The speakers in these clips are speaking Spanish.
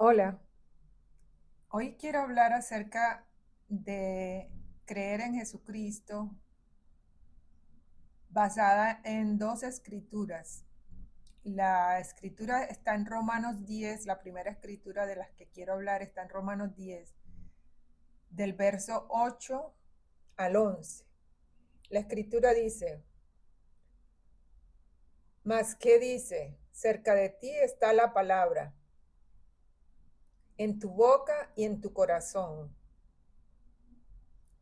Hola, hoy quiero hablar acerca de creer en Jesucristo basada en dos escrituras. La escritura está en Romanos 10, la primera escritura de las que quiero hablar está en Romanos 10, del verso 8 al 11. La escritura dice, mas ¿qué dice? Cerca de ti está la palabra, en tu boca y en tu corazón.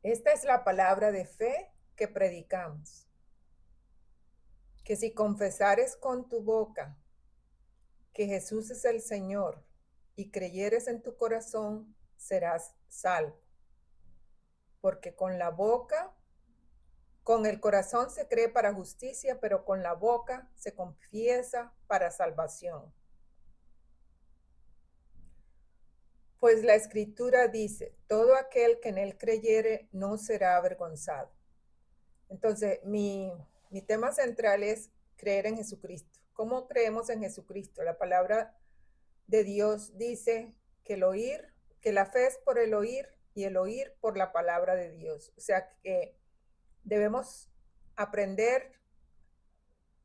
Esta es la palabra de fe que predicamos. Que si confesares con tu boca que Jesús es el Señor y creyeres en tu corazón, serás salvo. Porque con el corazón se cree para justicia, pero con la boca se confiesa para salvación. Pues la escritura dice, todo aquel que en él creyere no será avergonzado. Entonces, mi tema central es creer en Jesucristo. ¿Cómo creemos en Jesucristo? La palabra de Dios dice que la fe es por el oír y el oír por la palabra de Dios. O sea que debemos aprender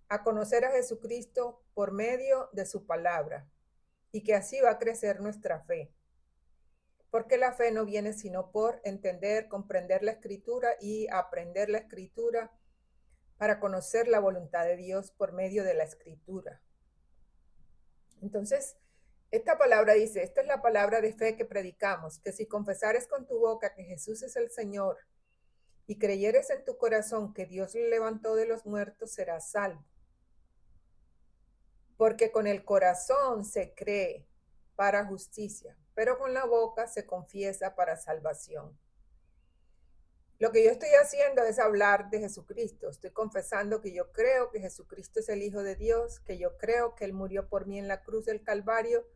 a conocer a Jesucristo por medio de su palabra y que así va a crecer nuestra fe. Porque la fe no viene sino por entender, comprender la escritura y aprender la escritura para conocer la voluntad de Dios por medio de la escritura. Entonces, esta palabra dice, esta es la palabra de fe que predicamos, que si confesares con tu boca que Jesús es el Señor y creyeres en tu corazón que Dios le levantó de los muertos, serás salvo. Porque con el corazón se cree para justicia, pero con la boca se confiesa para salvación. Lo que yo estoy haciendo es hablar de Jesucristo. Estoy confesando que yo creo que Jesucristo es el Hijo de Dios, que yo creo que Él murió por mí en la cruz del Calvario,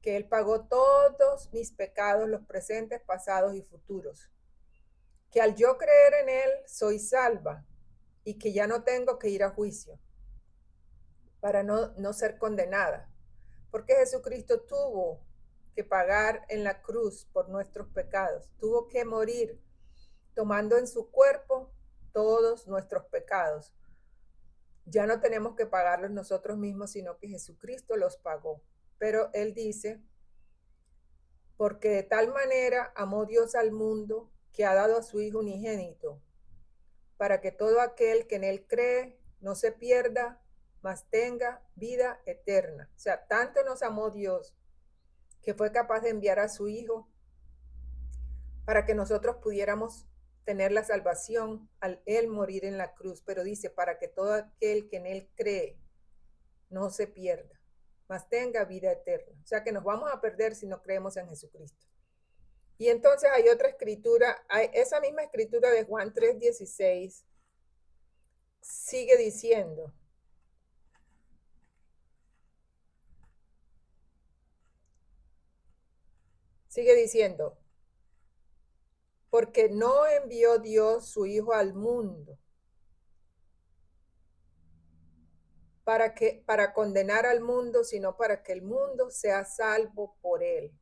que Él pagó todos mis pecados, los presentes, pasados y futuros. Que al yo creer en Él soy salva y que ya no tengo que ir a juicio para no ser condenada. Porque Jesucristo tuvo que pagar en la cruz por nuestros pecados, tuvo que morir tomando en su cuerpo todos nuestros pecados. Ya no tenemos que pagarlos nosotros mismos, sino que Jesucristo los pagó. Pero Él dice, porque de tal manera amó Dios al mundo que ha dado a su Hijo unigénito, para que todo aquel que en Él cree no se pierda, mas tenga vida eterna. O sea, tanto nos amó Dios que fue capaz de enviar a su Hijo para que nosotros pudiéramos tener la salvación al Él morir en la cruz. Pero dice, para que todo aquel que en Él cree no se pierda, mas tenga vida eterna. O sea que nos vamos a perder si no creemos en Jesucristo. Y entonces hay otra escritura, esa misma escritura de Juan 3:16 sigue diciendo, porque no envió Dios su Hijo al mundo para condenar al mundo, sino para que el mundo sea salvo por él.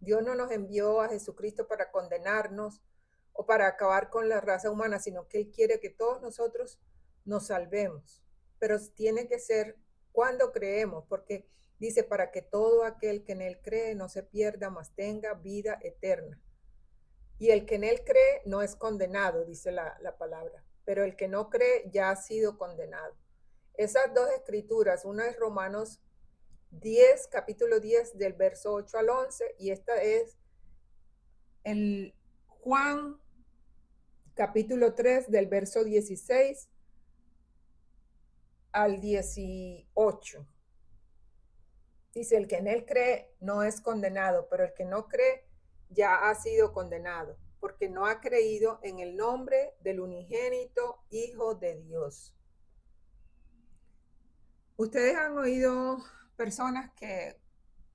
Dios no nos envió a Jesucristo para condenarnos o para acabar con la raza humana, sino que Él quiere que todos nosotros nos salvemos. Pero tiene que ser cuando creemos, porque dice, para que todo aquel que en Él cree no se pierda, mas tenga vida eterna. Y el que en Él cree no es condenado, dice la palabra, pero el que no cree ya ha sido condenado. Esas dos escrituras, una es Romanos 10, capítulo 10 del verso 8 al 11, y esta es el Juan capítulo 3 del verso 16 al 18. Dice, el que en él cree no es condenado, pero el que no cree ya ha sido condenado, porque no ha creído en el nombre del unigénito Hijo de Dios. Ustedes han oído personas que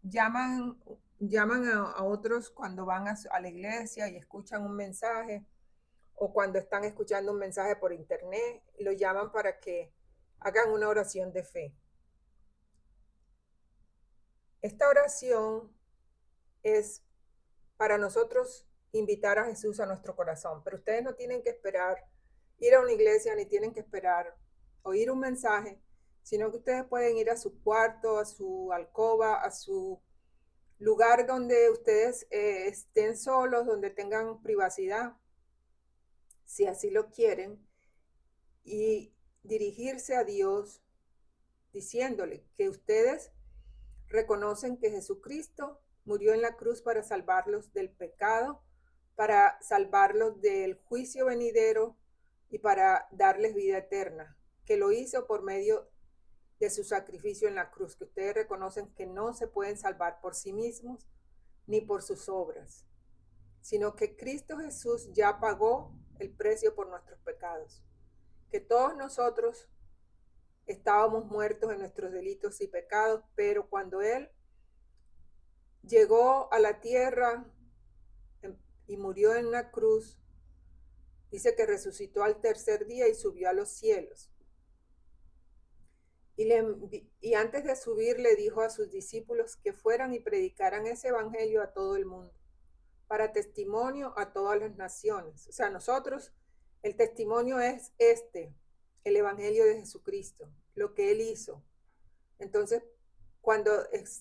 llaman a otros cuando van a la iglesia y escuchan un mensaje o cuando están escuchando un mensaje por internet, lo llaman para que hagan una oración de fe. Esta oración es para nosotros invitar a Jesús a nuestro corazón. Pero ustedes no tienen que esperar ir a una iglesia, ni tienen que esperar oír un mensaje, sino que ustedes pueden ir a su cuarto, a su alcoba, a su lugar donde ustedes estén solos, donde tengan privacidad, si así lo quieren, y dirigirse a Dios diciéndole que ustedes reconocen que Jesucristo murió en la cruz para salvarlos del pecado, para salvarlos del juicio venidero y para darles vida eterna, que lo hizo por medio de su sacrificio en la cruz, que ustedes reconocen que no se pueden salvar por sí mismos ni por sus obras, sino que Cristo Jesús ya pagó el precio por nuestros pecados, que todos nosotros estábamos muertos en nuestros delitos y pecados, pero cuando Él llegó a la tierra y murió en una cruz, dice que resucitó al tercer día y subió a los cielos. Y antes de subir le dijo a sus discípulos que fueran y predicaran ese evangelio a todo el mundo, para testimonio a todas las naciones. O sea, nosotros, el testimonio es el evangelio de Jesucristo, lo que Él hizo. Entonces, cuando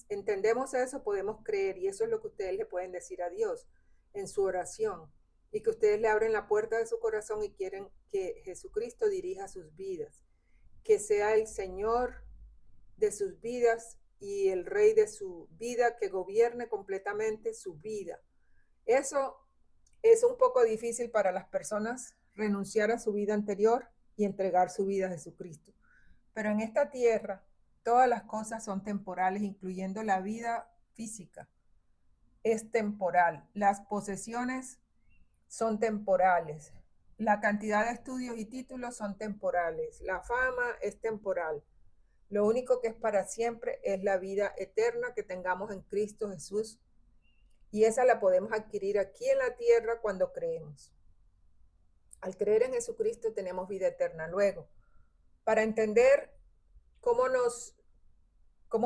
entendemos eso, podemos creer, y eso es lo que ustedes le pueden decir a Dios en su oración, y que ustedes le abren la puerta de su corazón y quieren que Jesucristo dirija sus vidas, que sea el Señor de sus vidas y el Rey de su vida, que gobierne completamente su vida. Eso es un poco difícil para las personas, renunciar a su vida anterior y entregar su vida a Jesucristo. Pero en esta tierra, todas las cosas son temporales, incluyendo la vida física. Es temporal. Las posesiones son temporales. La cantidad de estudios y títulos son temporales. La fama es temporal. Lo único que es para siempre es la vida eterna que tengamos en Cristo Jesús. Y esa la podemos adquirir aquí en la tierra cuando creemos. Al creer en Jesucristo tenemos vida eterna. Luego, para entender cómo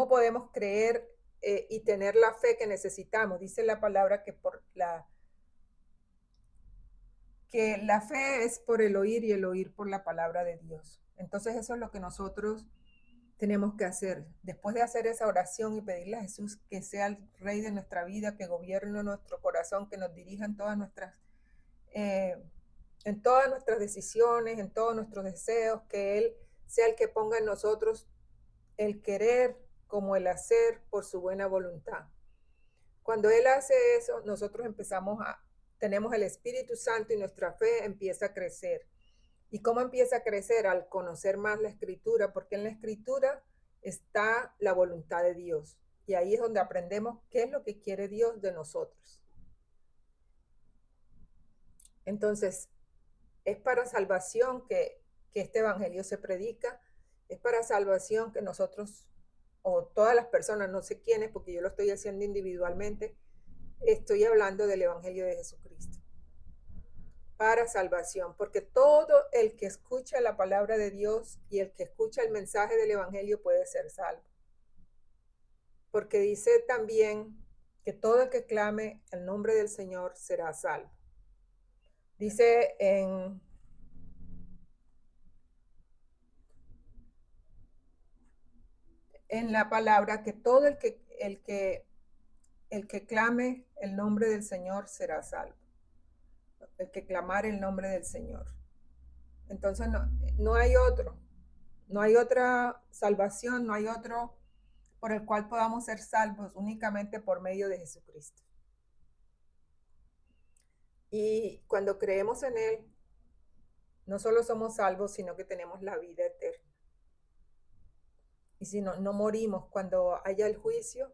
podemos creer y tener la fe que necesitamos, dice la palabra que la fe es por el oír y el oír por la palabra de Dios. Entonces eso es lo que nosotros tenemos que hacer. Después de hacer esa oración y pedirle a Jesús que sea el Rey de nuestra vida, que gobierne nuestro corazón, que nos dirija en todas nuestras decisiones, en todos nuestros deseos, que Él sea el que ponga en nosotros el querer como el hacer por su buena voluntad. Cuando Él hace eso, nosotros tenemos el Espíritu Santo y nuestra fe empieza a crecer. ¿Y cómo empieza a crecer? Al conocer más la Escritura, porque en la Escritura está la voluntad de Dios. Y ahí es donde aprendemos qué es lo que quiere Dios de nosotros. Entonces, es para salvación que este evangelio se predica, es para salvación que nosotros, o todas las personas, no sé quiénes, porque yo lo estoy haciendo individualmente, estoy hablando del evangelio de Jesucristo. Para salvación, porque todo el que escucha la palabra de Dios y el que escucha el mensaje del evangelio puede ser salvo. Porque dice también que todo el que clame el nombre del Señor será salvo. Dice en la palabra que todo el que clame el nombre del Señor será salvo. El que clamar el nombre del Señor. Entonces no hay otro. No hay otra salvación, no hay otro por el cual podamos ser salvos, únicamente por medio de Jesucristo. Y cuando creemos en Él, no solo somos salvos, sino que tenemos la vida eterna. Y si no morimos cuando haya el juicio,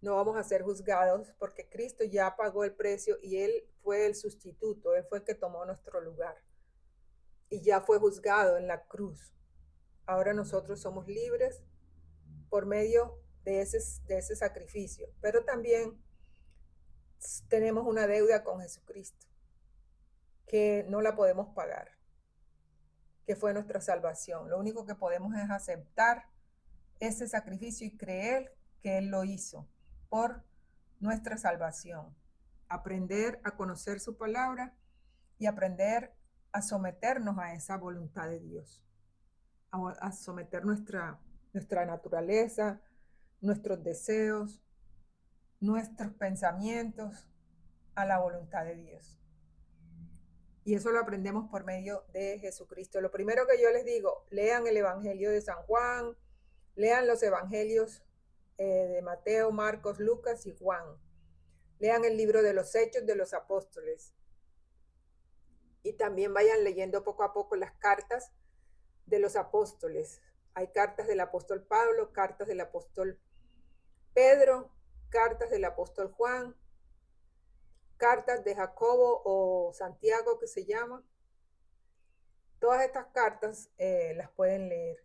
no vamos a ser juzgados porque Cristo ya pagó el precio y Él fue el sustituto, Él fue el que tomó nuestro lugar. Y ya fue juzgado en la cruz. Ahora nosotros somos libres por medio de ese sacrificio, pero también tenemos una deuda con Jesucristo que no la podemos pagar, que fue nuestra salvación. Lo único que podemos es aceptar ese sacrificio y creer que Él lo hizo por nuestra salvación. Aprender a conocer su palabra y aprender a someternos a esa voluntad de Dios, a someter nuestra naturaleza, nuestros deseos, nuestros pensamientos a la voluntad de Dios. Y eso lo aprendemos por medio de Jesucristo. Lo primero que yo les digo, lean el Evangelio de San Juan, lean los Evangelios de Mateo, Marcos, Lucas y Juan. Lean el libro de los Hechos de los Apóstoles. Y también vayan leyendo poco a poco las cartas de los apóstoles. Hay cartas del apóstol Pablo, cartas del apóstol Pedro, cartas del apóstol Juan, cartas de Jacobo o Santiago que se llama. Todas estas cartas las pueden leer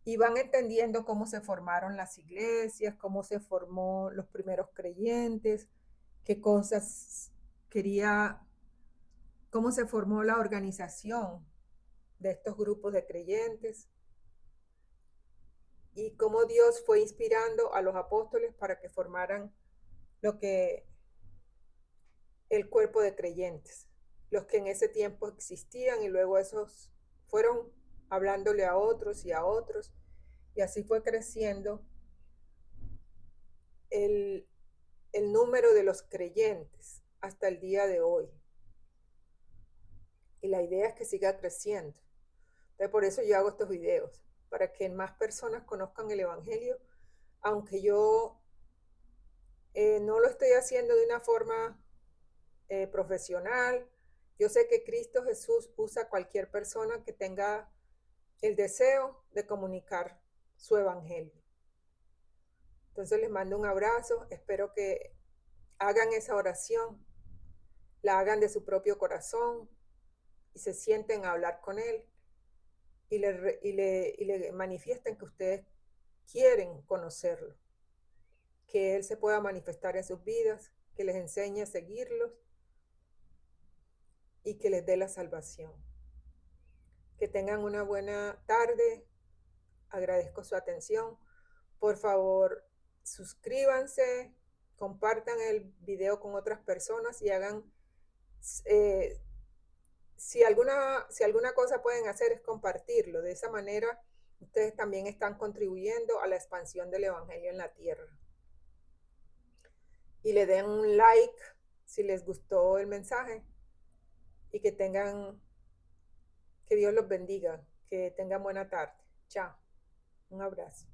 y van entendiendo cómo se formaron las iglesias, cómo se formó los primeros creyentes, qué cosas quería, cómo se formó la organización de estos grupos de creyentes y cómo Dios fue inspirando a los apóstoles para que formaran lo que el cuerpo de creyentes, los que en ese tiempo existían y luego esos fueron hablándole a otros y a otros y así fue creciendo el número de los creyentes hasta el día de hoy. Y la idea es que siga creciendo. Entonces, por eso yo hago estos videos, para que más personas conozcan el Evangelio, aunque yo no lo estoy haciendo de una forma profesional. Yo sé que Cristo Jesús usa a cualquier persona que tenga el deseo de comunicar su Evangelio. Entonces les mando un abrazo, espero que hagan esa oración, la hagan de su propio corazón y se sienten a hablar con Él y le manifiesten que ustedes quieren conocerlo, que Él se pueda manifestar en sus vidas, que les enseñe a seguirlos y que les dé la salvación. Que tengan una buena tarde, agradezco su atención. Por favor, suscríbanse, compartan el video con otras personas y hagan... si alguna cosa pueden hacer es compartirlo. De esa manera, ustedes también están contribuyendo a la expansión del Evangelio en la tierra. Y le den un like si les gustó el mensaje y que Dios los bendiga, que tengan buena tarde. Chao, un abrazo.